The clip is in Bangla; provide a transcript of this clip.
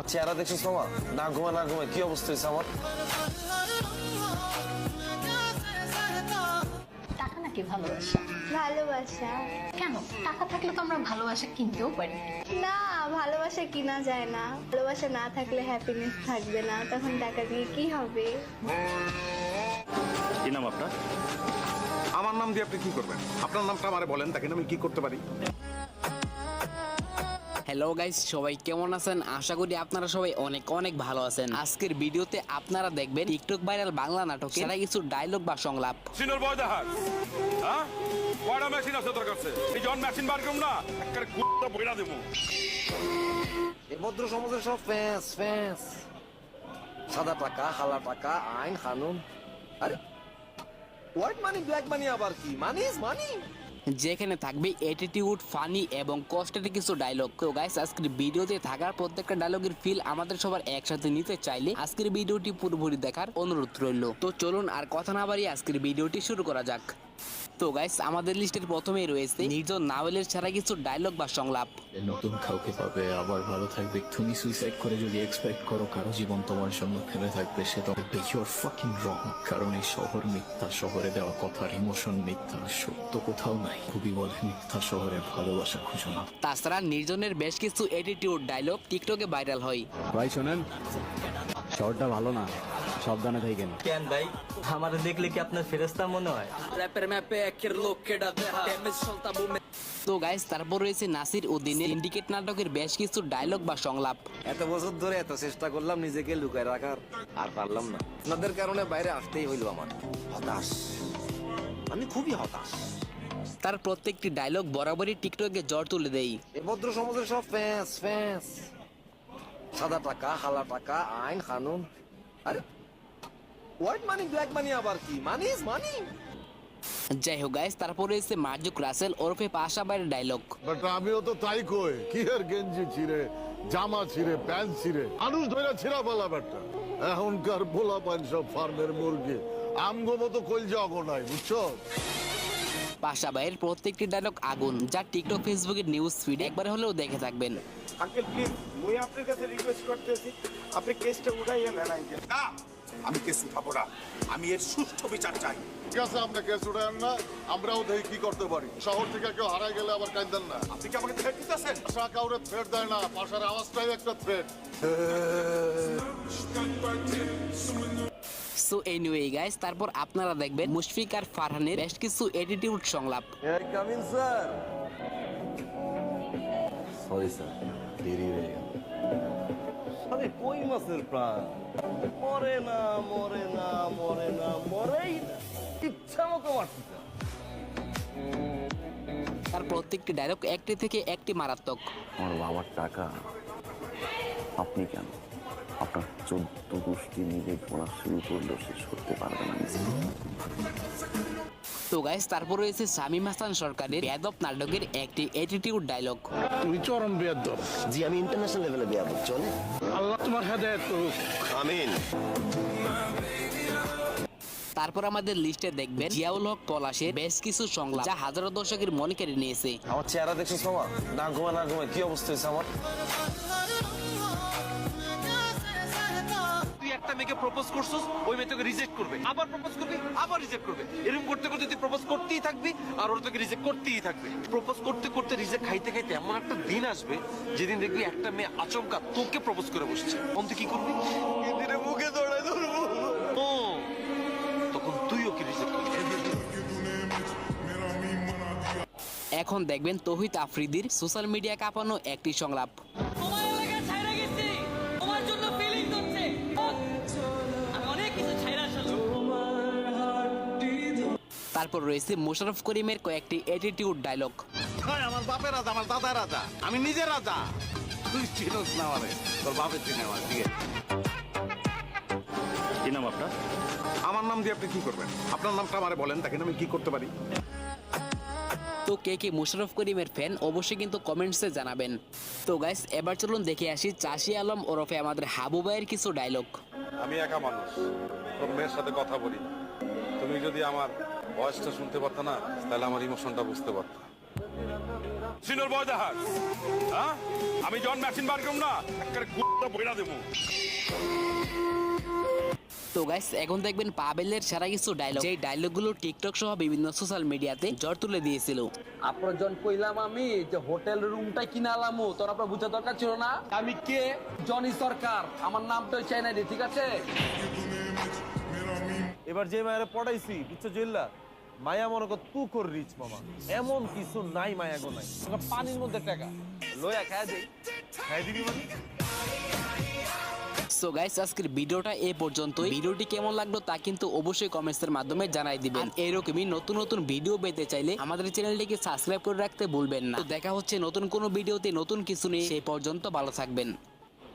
আমার চেহারা দেখছিস মামা? না ঘুমা না ঘুমা কি অবস্থা হয়েছে আমার? টাকা নাকি ভালোবাসা? ভালোবাসা কেন? টাকা থাকলে তো আমরা ভালোবাসা কিনতেও পারি। না, ভালোবাসা কিনা যায় না। ভালোবাসা না থাকলে হ্যাপিনেস থাকবে না, তখন টাকা দিয়ে কি হবে? কি নাম আপনার? আমার নাম দিয়ে আপনি কি করবেন? আপনার নামটা আমারে বলেন, তাকে আমি কি করতে পারি? হ্যালো গাইস, সবাই কেমন আছেন? আশা করি আপনারা সবাই অনেক অনেক ভালো আছেন। আজকের ভিডিওতে আপনারা দেখবেন টিকটক ভাইরাল বাংলা নাটক সেটা কিছু ডায়লগ বা সংলাপ। সিনোর বয় দেখার হ্যাঁ কয়টা মেশিন আছে তোর কাছে? এই জন মেশিন বার করুম না একবারে গুড়া বইরা দেবো। এই ভদ্র সমাজের সব ফ্যান্স ফ্যান্স, সাদা টাকা কালা টাকা আইন কানুন। আরে হোয়াইট মানি ব্ল্যাক মানি আবার কি? Money is money. যেখানে থাকবে অ্যাটিটিউড, ফানি এবং কষ্টের কিছু ডায়লগ। তো গাইস, আজকের ভিডিওতে থাকার প্রত্যেকটা ডায়লগের ফিল আমাদের সবার একসাথে নিতে চাইলে আজকের ভিডিওটি পুরোপুরি দেখার অনুরোধ রইল। তো চলুন আর কথা না বাড়িয়ে আজকের ভিডিওটি শুরু করা যাক। তো গাইস, আমাদের লিস্টের প্রথমেই রয়েছে নির্জন নাওয়েলের ছাড়া কিছু ডায়লগ বা সংলাপ। নতুন কাউকে পাবে, আবার ভালো থাকবে। তুমি সুইসাইড করে যদি এক্সপেক্ট করো কারো জীবন তোমার জন্য থেমে থাকবে, সে তো ইউর ফাকিং রং। কারণ এই শহর মিথ্যা, শহরে দেওয়া কথার ইমোশন মিথ্যা, সত্য কোথাও নাই। খুবই বলে মিথ্যা শহরে ভালোবাসা খুঁজো না। তাছাড়া নির্জনের বেশ কিছু অ্যাটিটিউড ডায়লগ টিকটকে ভাইরাল হয়। ভাই শোনেন, শহরটা ভালো না, সাবধানে থাকেন। কেন ভাই, আমার দেখলে কি আপনার ফেরেস্তা মনে হয়? তো গাইস, তারপর রয়েছে নাসির উদ্দিনের সিন্ডিকেট নাটকের বেশ কিছু ডায়লগ বা সংলাপ। এত বছর ধরে এত চেষ্টা করলাম নিজেকে লুকায় রাখার, আর পারলাম না। আপনাদের কারণে বাইরে আসতেই হইল আমার। হতাশ, আমি খুবই হতাশ। তার প্রত্যেকটি ডায়লগ বরাবরই টিকটকে জ্বর তুলে দেয়। এই ভদ্র সমাজের সব ফ্যান্স ফ্যান্স, সাদা টাকা কালা টাকা আইন কানুন। আরে হোয়াইট মানি ব্ল্যাক মানি আবার কি? Money is money. যাই হোক গাইস, তারপর রয়েছে মার্জুক রাসেল ওরফে পাশা বাইরের ডায়লগ। বাট আমিও তো তাই কই, কি আর গেঞ্জি ছিঁড়ে, জামা ছিঁড়ে, প্যান্ট ছিঁড়ে, মানুষ ধরে ছিঁড়া ফেলা বেটা। এখনকার পোলা পান সব ফার্মের মুরগি, আমগো মতো কলজা অগো নাই, বুঝছো? পাশা বাইরের প্রত্যেকটি ডায়লগ আগুন, যা টিকটক ফেসবুকের নিউজ ফিডে একবার হলেও দেখে থাকবেন। আঙ্কেল প্লিজ, মই আপনার কাছে রিকোয়েস্ট করতেছি, আপনি কেসটা উঠাইয়ে নেন আঙ্কেল। না, আমি কেস উঠাবো না, আমি এর সুষ্ঠু বিচার চাই। ঠিক আছে, আপনি কেস উঠায়েন না, আমরাও দেখি কি করতে পারি। শহর থেকে কেউ হারাই গেলে আবার কাঁদেন না। আপনি কি আমাকে থ্রেট দিতেছেন? পাশা কাউরে থ্রেট দেয় না, পাশার আওয়াজটাই একটা থ্রেট। সো এনিওয়ে গাইস, তারপর আপনারা দেখবেন মুশফিক আর ফারহানের বেশ কিছু অ্যাটিটিউড সংলাপ। Come in sir. সরি স্যার, দেরি হয়ে গেল। আরে কই মাছের প্রাণ মরে না মরে না মরে না মরেই না, ইচ্ছা মতো মারতে। তার প্রত্যেকটি ডায়লগ একটি থেকে একটি মারাত্মক। আমার বাবার টাকা আপনি কেন? আপনার 14 গোষ্ঠী মিলে পড়া শুরু করলেও শেষ করতে পারবে না। তো গাইস, তারপর রয়েছে শামীম হাসান সরকারের বেয়াদব নাটকের একটি অ্যাটিটিউড ডায়লগ। তুমি চরম বেয়াদব। জি, আমি ইন্টারন্যাশনাল লেভেলে বেয়াদব, চলে। আল্লাহ তোমার হেদায়েত করুক। আমিন। তারপর আমাদের লিস্টে দেখবেন জিয়াউল হক পলাশের বেশ কিছু সংলাপ, যা হাজারো দর্শকের মন কেড়ে নিয়েছে। আমার চেহারা দেখছিস মামা? না ঘুমা না ঘুমা কি অবস্থা হয়েছে আমার? তুই একটা মেয়েকে প্রপোজ করছিস, ওই মেয়ে তোকে রিজেক্ট করবে, আবার প্রপোজ করবি, আবার রিজেক্ট করবে। এরকম করতে করতে তুই প্রপোজ করতেই থাকবি, আর ওরা তোকে রিজেক্ট করতেই থাকবে। প্রপোজ করতে করতে রিজেক্ট খাইতে খাইতে এমন একটা দিন আসবে যেদিন দেখবি একটা মেয়ে আচমকা তোকে প্রপোজ করে বসছে। তখন তুই কি করবি? দিনে মুখে দৌড়ায় ধরবো। ও, তখন তুই ওকে রিজেক্ট করবি। এখন দেখবেন তৌহিদ আফ্রিদির সোশ্যাল মিডিয়া কাঁপানো একটি সংলাপ। তারপর রয়েছে মোশাররফ করিমের কয়েকটি অ্যাটিটিউড ডায়লগ। আমার বাপের রাজা, আমার দাদা রাজা, আমি নিজে রাজা। তুই চিনোস না আমারে, তোর বাপের চিনে আমার। ঠিক আছে, কি নাম আপনার? আমার নাম দিয়ে আপনি কি করবেন? আপনার নামটা আমারে বলেন, তাকে আমি কি করতে পারি? তো কে কে মোশাররফ করিমের ফ্যান অবশ্যই কিন্তু কমেন্টসে জানাবেন। তো গাইস, এবার চলুন দেখে আসি চাষি আলম ওরফে আমাদের হাবু ভাইয়ের কিছু ডায়লগ। আমি একা মানুষ, তোর মেয়ের সাথে কথা বলি। তুমি যদি আমার ভয়েসটা শুনতে পারতো না, তাহলে আমার ইমোশনটা বুঝতে পারতো। সিনিয়র বয় দেখাস হ্যাঁ আমি জন মেশিন বার করব না একটা গুড়া বইরা দেবো। তো গাইস এখন দেখবেন পাবেলের সারা কিছু ডায়লগ, যে ডায়লগগুলো টিকটক সহ বিভিন্ন সোশ্যাল মিডিয়াতে জ্বর তুলে দিয়েছিল। আপনার জন কইলাম আমি যে হোটেল রুমটা কিনে আলামু, তোর আপনার বুঝা দরকার ছিল না? আমি কে? জনি সরকার, আমার নামটা চাই না রে, ঠিক আছে? এবার যে মায়ের পড়াইছি বুঝছো জেল্লা, মায়া মনে কর তু কর রিচ মামা, এমন কিছু নাই মায়া গো নাই, পানির মধ্যে টাকা লয়া খায় দেই, খায় দিবি মানে। সো গাইস আজকের ভিডিওটা এই পর্যন্তই। ভিডিওটি কেমন লাগলো তা কিন্তু অবশ্যই কমেন্টসের মাধ্যমে জানাই দিবেন। এরকমই নতুন নতুন ভিডিও পেতে চাইলে আমাদের চ্যানেলটিকে সাবস্ক্রাইব করে রাখতে ভুলবেন না। তো দেখা হচ্ছে নতুন কোনো ভিডিওতে নতুন কিছু নিয়ে, সেই পর্যন্ত ভালো থাকবেন।